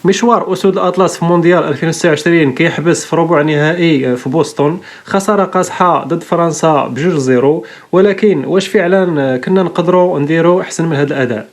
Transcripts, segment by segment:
مشوار أسود الأطلس في مونديال 2026 كيحبس في ربع نهائي في بوسطن، خسارة قاصحة ضد فرنسا ب2-0. ولكن واش فعلا كنا نقدروا نديروا أحسن من هذا الأداء؟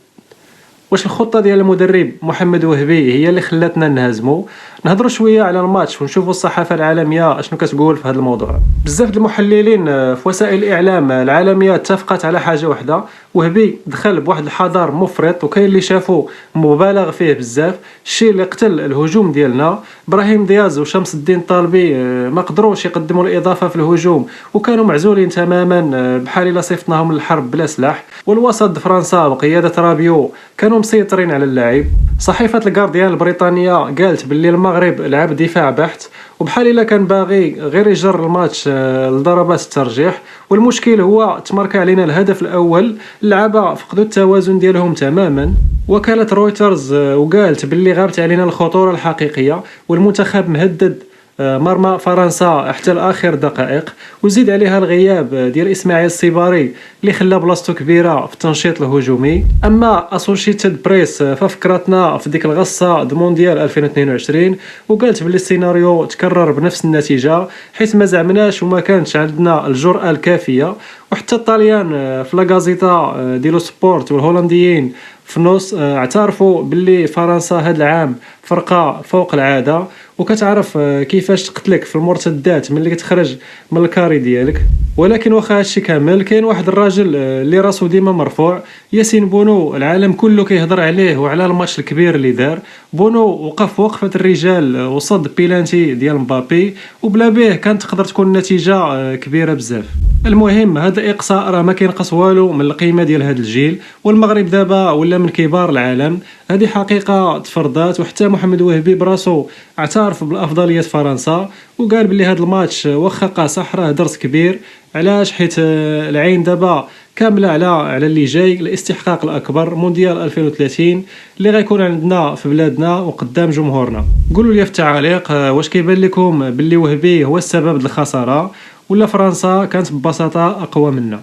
واش الخطة ديال المدرب محمد وهبي هي اللي خلاتنا نهزموا؟ نهضروا شوية على الماتش ونشوفوا الصحافة العالمية اشنو كتقول في هذا الموضوع. بزاف د المحللين في وسائل الإعلام العالمية اتفقت على حاجة واحدة: وهبي دخل بواحد الحذر مفرط، وكاين اللي شافوا مبالغ فيه بزاف، الشيء اللي قتل الهجوم ديالنا. ابراهيم دياز وشمس الدين طالبي ما قدروش يقدموا الإضافة في الهجوم وكانوا معزولين تماما، بحال الا صيفطناهم للحرب بلا سلاح. والوسط فرنسا بقيادة رابيو كانوا مسيطرين على اللعب. صحيفة الجارديان البريطانية قالت باللي المغرب لعب دفاع بحت، وبحال الا كان باغي غير يجر الماتش لضربات الترجيح. والمشكل هو تماركا علينا الهدف الاول، اللعابه فقدوا التوازن ديالهم تماما. وكالة رويترز وقالت باللي غابت علينا الخطورة الحقيقية، والمنتخب مهدد مرمى فرنسا حتى لاخر دقائق. وزيد عليها الغياب ديال اسماعيل السيباري اللي خلى بلاصتو كبيره في التنشيط الهجومي. اما اسوشيتد بريس ففكرتنا في ديك الغصه د مونديال 2022 وقالت باللي السيناريو تكرر بنفس النتيجه، حيث ما زعمناش وما كانش عندنا الجرأة الكافيه. وحتى الطاليان في لاغازيتا ديالو سبورت والهولنديين في النص اعترفوا باللي فرنسا هذا العام فرقه فوق العاده، وكتعرف كيفاش تقتلك في المرتدات ملي كتخرج من الكاري ديالك. ولكن واخا هادشي كامل، كاين واحد الراجل اللي راسو ديما مرفوع: ياسين بونو. العالم كله كيهضر عليه وعلى الماتش الكبير اللي دار. بونو وقف وقفه الرجال وصد بيلانتي ديال مبابي، وبلا به كانت تقدر تكون النتيجه كبيره بزاف. المهم هذا الاقصاء راه ما كينقص والو من القيمه ديال هذا الجيل، والمغرب دابا ولا من كبار العالم. هذه حقيقه تفرضات، وحتى محمد وهبي براسو اعترف بالافضليه فرنسا وقال باللي هذا الماتش واخا قاصح راه درس كبير. علاش؟ حيت العين دابا كامله على اللي جاي، الاستحقاق الاكبر مونديال 2030 اللي غيكون عندنا في بلادنا وقدام جمهورنا. قولوا لي في التعاليق واش كيبان لكم باللي وهبي هو السبب الخساره، ولا فرنسا كانت ببساطه اقوى منا؟